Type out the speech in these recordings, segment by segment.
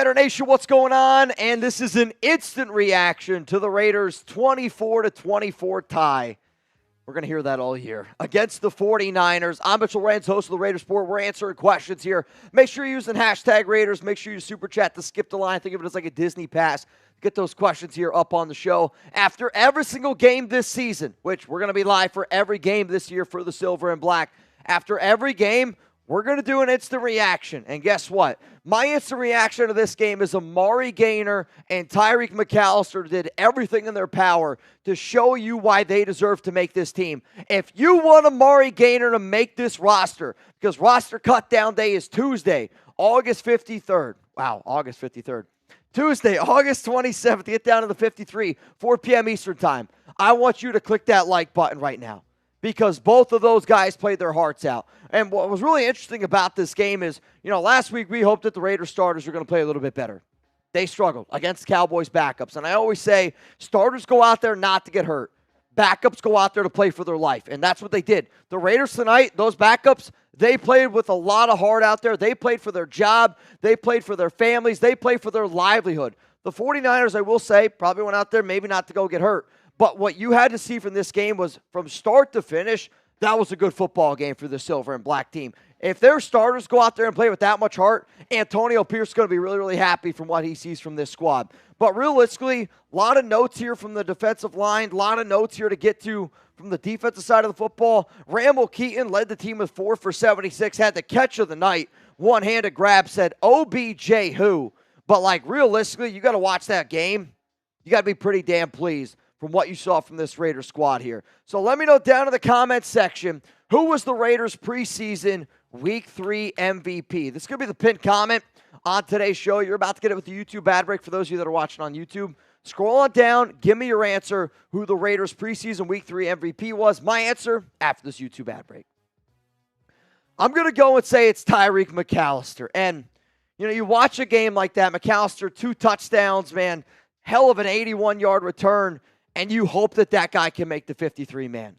Raider Nation, what's going on? And this is an instant reaction to the Raiders' 24-24 tie. We're going to hear that all year against the 49ers. I'm Mitchell Renz, host of the Raiders Report. We're answering questions here. Make sure you're using hashtag Raiders. Make sure you super chat to skip the line. Think of it as like a Disney pass. Get those questions here up on the show. After every single game this season, which we're going to be live for every game this year for the Silver and Black, after every game, we're going to do an instant reaction. And guess what? My instant reaction to this game is Amari Gaynor and Tyreek McAllister did everything in their power to show you why they deserve to make this team. If you want Amari Gaynor to make this roster, because roster cutdown day is Tuesday, August 53rd. Wow, August 53rd. Tuesday, August 27th, get down to the 53, 4 p.m. Eastern time. I want you to click that like button right now, because both of those guys played their hearts out. And what was really interesting about this game is, last week we hoped that the Raiders starters were going to play a little bit better. They struggled against Cowboys backups. And I always say, starters go out there not to get hurt. Backups go out there to play for their life. And that's what they did. The Raiders tonight, those backups, they played with a lot of heart out there. They played for their job. They played for their families. They played for their livelihood. The 49ers, I will say, probably went out there maybe not to go get hurt. But what you had to see from this game was from start to finish, that was a good football game for the Silver and Black team. If their starters go out there and play with that much heart, Antonio Pierce is going to be really, really happy from what he sees from this squad. But realistically, a lot of notes here from the defensive line, a lot of notes here to get to from the defensive side of the football. Randall Keaton led the team with 4 for 76, had the catch of the night. One-handed grab, said, OBJ who? But, realistically, you got to watch that game. You got to be pretty damn pleased from what you saw from this Raiders squad here. So let me know down in the comments section, who was the Raiders preseason Week 3 MVP? This is going to be the pinned comment on today's show. You're about to get it with the YouTube ad break for those of you that are watching on YouTube. Scroll on down, give me your answer, who the Raiders preseason Week 3 MVP was. My answer after this YouTube ad break. I'm going to go and say it's Tyreek McAllister. And, you watch a game like that, McAllister, 2 touchdowns, man, hell of an 81-yard return, and you hope that that guy can make the 53-man.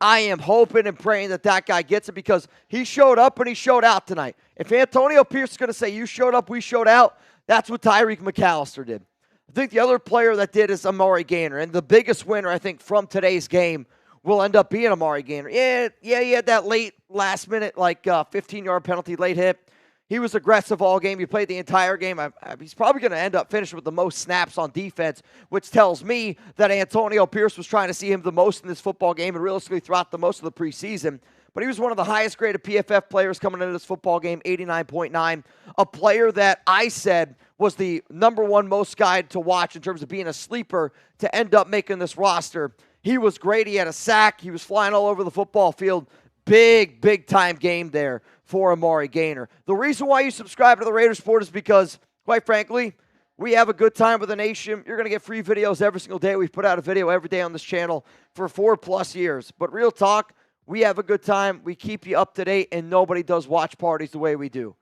I am hoping and praying that that guy gets it, because he showed up and he showed out tonight. If Antonio Pierce is going to say, you showed up, we showed out, that's what Tyreek McAllister did. I think the other player that did is Amari Gaynor, and the biggest winner, I think, from today's game will end up being Amari Gaynor. Yeah, he had that late, last-minute, 15-yard penalty, late hit. He was aggressive all game. He played the entire game. He's probably going to end up finishing with the most snaps on defense, which tells me that Antonio Pierce was trying to see him the most in this football game and realistically throughout the most of the preseason. But he was one of the highest graded PFF players coming into this football game, 89.9. A player that I said was the number one most guy to watch in terms of being a sleeper to end up making this roster. He was great. He had a sack. He was flying all over the football field. Big time game there for Amari Gaynor. The reason why you subscribe to the Raiders Report is because, quite frankly, we have a good time with the nation. You're going to get free videos every single day. We've put out a video every day on this channel for 4+ years. But real talk, we have a good time. We keep you up to date, and nobody does watch parties the way we do.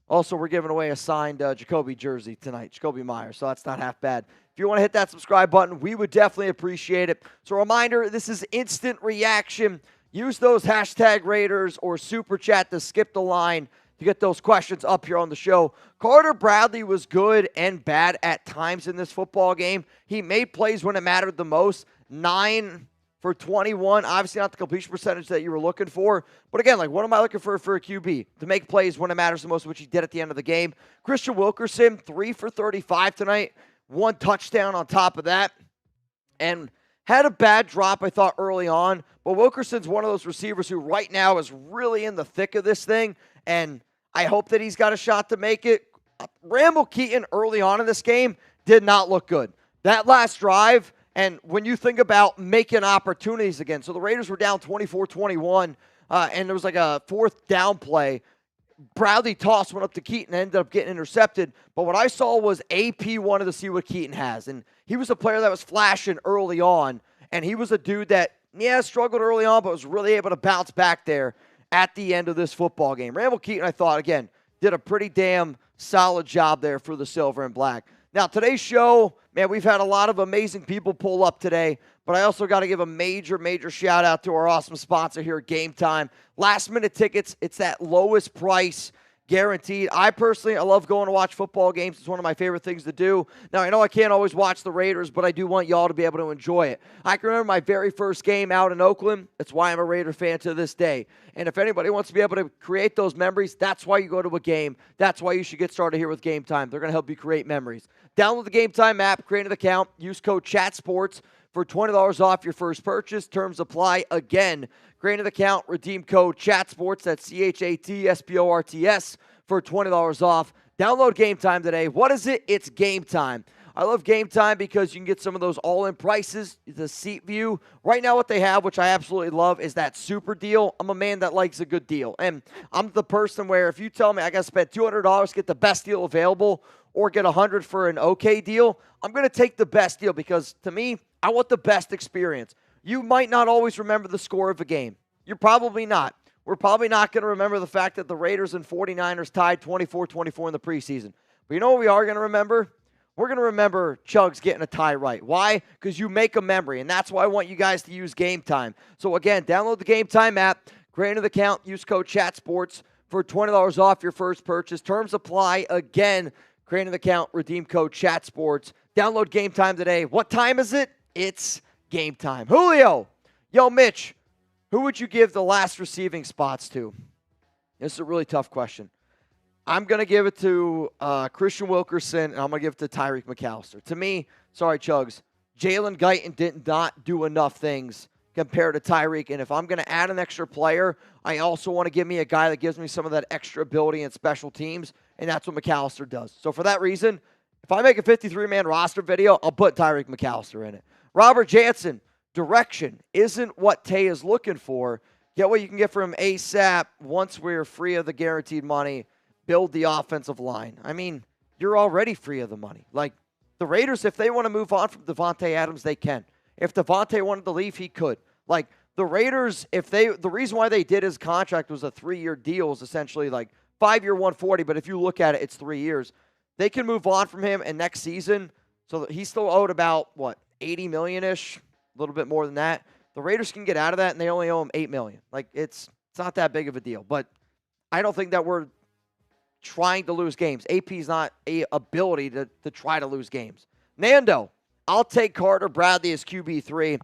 Also, we're giving away a signed Jacoby jersey tonight, Jacoby Myers, so that's not half bad. If you want to hit that subscribe button, we would definitely appreciate it. So a reminder, this is instant reaction. Use those hashtag Raiders or super chat to skip the line to get those questions up here on the show. Carter Bradley was good and bad at times in this football game. He made plays when it mattered the most. 9 for 21. Obviously not the completion percentage that you were looking for. But again, what am I looking for a QB? To make plays when it matters the most, which he did at the end of the game. Christian Wilkerson, 3 for 35 tonight. 1 touchdown on top of that. And had a bad drop, I thought, early on. But Wilkerson's one of those receivers who right now is really in the thick of this thing. And I hope that he's got a shot to make it. Randall Keaton early on in this game did not look good. That last drive, and when you think about making opportunities again, so the Raiders were down 24-21, and there was a 4th down play. Bradley tossed one up to Keaton and ended up getting intercepted. But what I saw was AP wanted to see what Keaton has. And he was a player that was flashing early on. And he was a dude that, struggled early on, but was really able to bounce back there at the end of this football game. Randall Keaton, I thought, again, did a pretty damn solid job there for the Silver and Black. Now, today's show, man, we've had a lot of amazing people pull up today, but I also got to give a major shout out to our awesome sponsor here at Game Time. Last minute tickets, it's that lowest price guaranteed. I love going to watch football games. It's one of my favorite things to do. Now, I know I can't always watch the Raiders, but I do want y'all to be able to enjoy it. I can remember my very first game out in Oakland. That's why I'm a Raider fan to this day. And if anybody wants to be able to create those memories, that's why you go to a game. That's why you should get started here with Game Time. They're going to help you create memories. Download the Game Time app, create an account, use code CHATSPORTS for $20 off your first purchase. Terms apply. Again, create an account, redeem code CHATSPORTS, that's CHATSPORTS, for $20 off. Download Game Time today. What is it? It's Game Time. I love Game Time because you can get some of those all-in prices, the seat view. Right now what they have, which I absolutely love, is that super deal. I'm a man that likes a good deal. And I'm the person where if you tell me I got to spend $200 to get the best deal available or get $100 for an okay deal, I'm going to take the best deal because, to me, I want the best experience. You might not always remember the score of a game. You're probably not. We're probably not going to remember the fact that the Raiders and 49ers tied 24-24 in the preseason. But you know what we are going to remember? We're going to remember Chugs getting a tie right. Why? Because you make a memory, and that's why I want you guys to use Game Time. So, again, download the Game Time app, create an account, use code CHATSPORTS for $20 off your first purchase. Terms apply. Again, create an account, redeem code CHATSPORTS. Download Game Time today. What time is it? It's Game Time. Julio. Yo, Mitch, who would you give the last receiving spots to? This is a really tough question. I'm going to give it to Christian Wilkerson, and I'm going to give it to Tyreek McAllister. To me, sorry, Chugs, Jalen Guyton did not do enough things compared to Tyreek, and if I'm going to add an extra player, I also want to give me a guy that gives me some of that extra ability in special teams, and that's what McAllister does. So for that reason, if I make a 53-man roster video, I'll put Tyreek McAllister in it. Robert Jansen, direction isn't what Tay is looking for. Get what you can get from ASAP once we're free of the guaranteed money. Build the offensive line. I mean, you're already free of the money. Like, the Raiders, if they want to move on from Devontae Adams, they can. If Devontae wanted to leave, he could. Like, the Raiders, the reason why they did his contract was a 3-year deal, was essentially like 5-year 140, but if you look at it, it's 3 years. They can move on from him, and next season, so he's still owed about, $80 million-ish, a little bit more than that. The Raiders can get out of that, and they only owe him $8 million. Like, it's not that big of a deal. But I don't think that we're trying to lose games. AP's not a ability to try to lose games. Nando, I'll take Carter Bradley as QB3.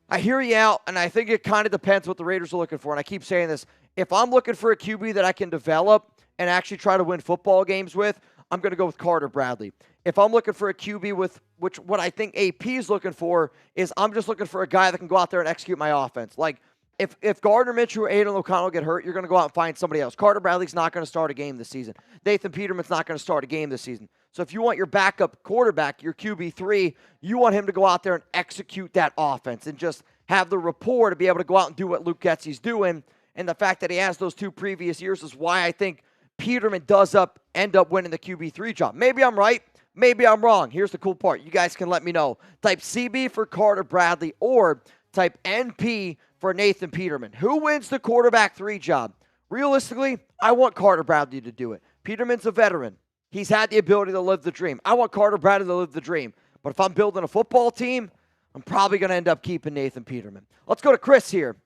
I hear you out, and I think it kind of depends what the Raiders are looking for. And I keep saying this. If I'm looking for a QB that I can develop and actually try to win football games with, I'm going to go with Carter Bradley. If I'm looking for a QB with what I think AP is looking for is I'm just looking for a guy that can go out there and execute my offense. Like, if Gardner Minshew or Aidan O'Connell get hurt, you're going to go out and find somebody else. Carter Bradley's not going to start a game this season. Nathan Peterman's not going to start a game this season. So if you want your backup quarterback, your QB3, you want him to go out there and execute that offense and just have the rapport to be able to go out and do what Luke Getsy's doing. And the fact that he has those 2 previous years is why I think Peterman does end up winning the QB3 job. Maybe I'm right. Maybe I'm wrong. Here's the cool part. You guys can let me know. Type CB for Carter Bradley or type NP for Nathan Peterman. Who wins the quarterback 3 job? Realistically, I want Carter Bradley to do it. Peterman's a veteran. He's had the ability to live the dream. I want Carter Bradley to live the dream. But if I'm building a football team, I'm probably going to end up keeping Nathan Peterman. Let's go to Chris here.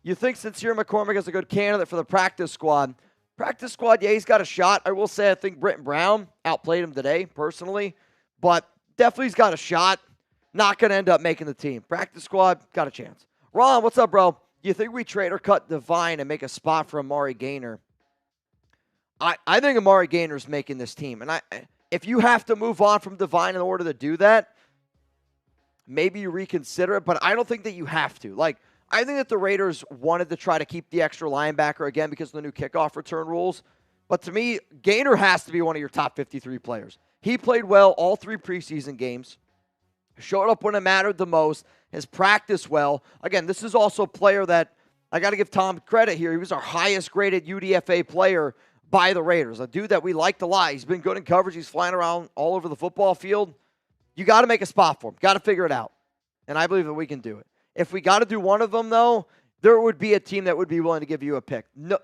You think Sincere McCormick is a good candidate for the practice squad? Practice squad, yeah, he's got a shot. I will say I think Britton Brown outplayed him today, personally. But definitely he's got a shot. Not going to end up making the team. Practice squad, got a chance. Ron, what's up, bro? Do you think we trade or cut Devine and make a spot for Amari Gaynor? I think Amari Gaynor's making this team. And if you have to move on from Devine in order to do that, maybe you reconsider it. But I don't think that you have to. Like, I think that the Raiders wanted to try to keep the extra linebacker again because of the new kickoff return rules. But to me, Gaynor has to be one of your top 53 players. He played well all 3 preseason games. Showed up when it mattered the most. Has practiced well. Again, this is also a player that I got to give Tom credit here. He was our highest graded UDFA player by the Raiders. A dude that we liked a lot. He's been good in coverage. He's flying around all over the football field. You got to make a spot for him. Got to figure it out. And I believe that we can do it. If we got to do one of them, though, there would be a team that would be willing to give you a pick. No,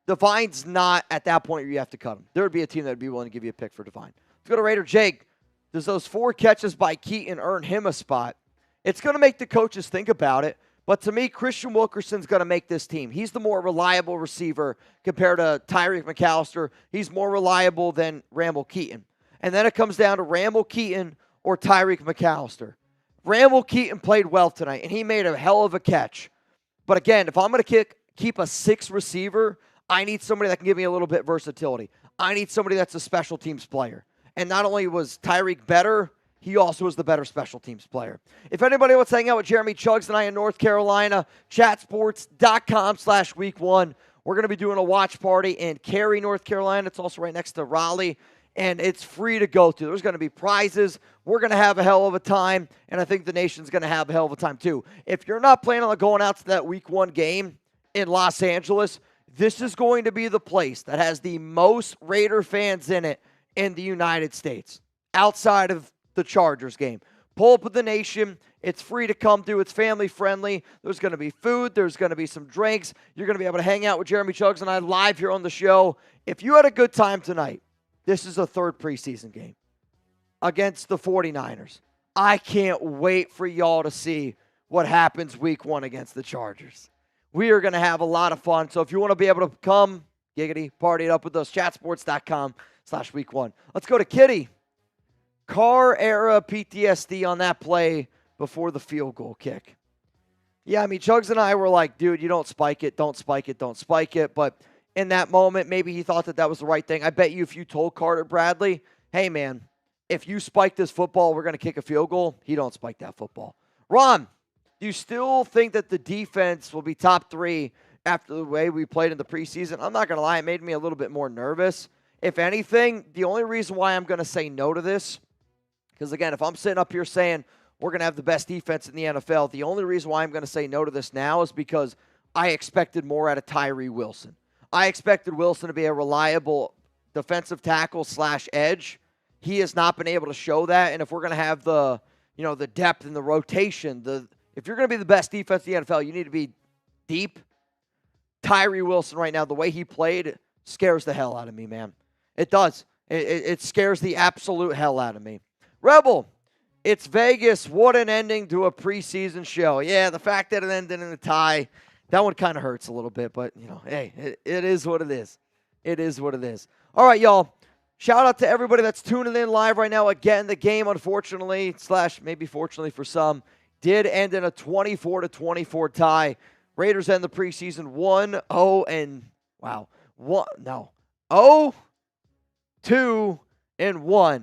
Devine's not at that point where you have to cut him. There would be a team that would be willing to give you a pick for Devine. Let's go to Raider Jake. Does those 4 catches by Keaton earn him a spot? It's going to make the coaches think about it, But to me, Christian Wilkerson's going to make this team. He's the more reliable receiver compared to Tyreek McAllister. He's more reliable than Ramble Keaton. And then it comes down to Ramble Keaton or Tyreek McAllister. Ramble Keaton played well tonight, and he made a hell of a catch. But again, if I'm going to keep a 6 receiver, I need somebody that can give me a little bit versatility. I need somebody that's a special teams player. And not only was Tyreek better, he also was the better special teams player. If anybody wants to hang out with Jeremy Chuggs and I in North Carolina, chatsports.com/week1. We're going to be doing a watch party in Cary, North Carolina. It's also right next to Raleigh, and it's free to go to. There's going to be prizes. We're going to have a hell of a time, and I think the nation's going to have a hell of a time too. If you're not planning on going out to that week 1 game in Los Angeles, this is going to be the place that has the most Raider fans in it in the United States, outside of the Chargers game. Pull up with the nation. It's free to come to. It's family friendly. There's going to be food. There's going to be some drinks. You're going to be able to hang out with Jeremy Chuggs and I live here on the show. If you had a good time tonight, this is a 3rd preseason game against the 49ers. I can't wait for y'all to see what happens week 1 against the Chargers. We are going to have a lot of fun. So if you want to be able to come, giggity, party it up with us, chatsports.com/week1. Let's go to Kitty. Carr era PTSD on that play before the field goal kick. Yeah, I mean, Chuggs and I were like, dude, you don't spike it, don't spike it, don't spike it. But in that moment, maybe he thought that was the right thing. I bet you if you told Carter Bradley, hey, man, if you spike this football, we're going to kick a field goal, he don't spike that football. Ron, do you still think that the defense will be top 3 after the way we played in the preseason? I'm not going to lie, it made me a little bit more nervous. If anything, the only reason why I'm going to say no to this, because, again, if I'm sitting up here saying we're going to have the best defense in the NFL, the only reason why I'm going to say no to this now is because I expected more out of Tyree Wilson. I expected Wilson to be a reliable defensive tackle / edge. He has not been able to show that, and if we're going to have the depth and the rotation, if you're going to be the best defense in the NFL, you need to be deep. Tyree Wilson right now, the way he played, scares the hell out of me, man. It does. It scares the absolute hell out of me. Rebel, it's Vegas. What an ending to a preseason show. Yeah, the fact that it ended in a tie, that one kind of hurts a little bit. But, hey, it is what it is. It is what it is. All right, y'all. Shout out to everybody that's tuning in live right now. Again, the game, unfortunately, / maybe fortunately for some, did end in a 24-24 tie. Raiders end the preseason 0-2-1.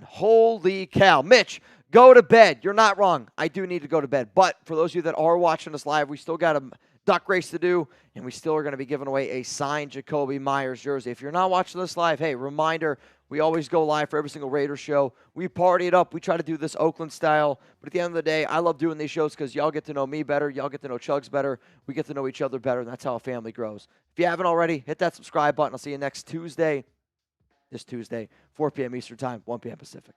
Holy cow. Mitch, go to bed. You're not wrong. I do need to go to bed. But for those of you that are watching us live, we still got a duck race to do, and we still are going to be giving away a signed Jacoby Myers jersey. If you're not watching this live, hey, reminder, we always go live for every single Raiders show. We party it up. We try to do this Oakland style. But at the end of the day, I love doing these shows because y'all get to know me better. Y'all get to know Chuggs better. We get to know each other better, and that's how a family grows. If you haven't already, hit that subscribe button. I'll see you next Tuesday. This Tuesday, 4 p.m. Eastern Time, 1 p.m. Pacific.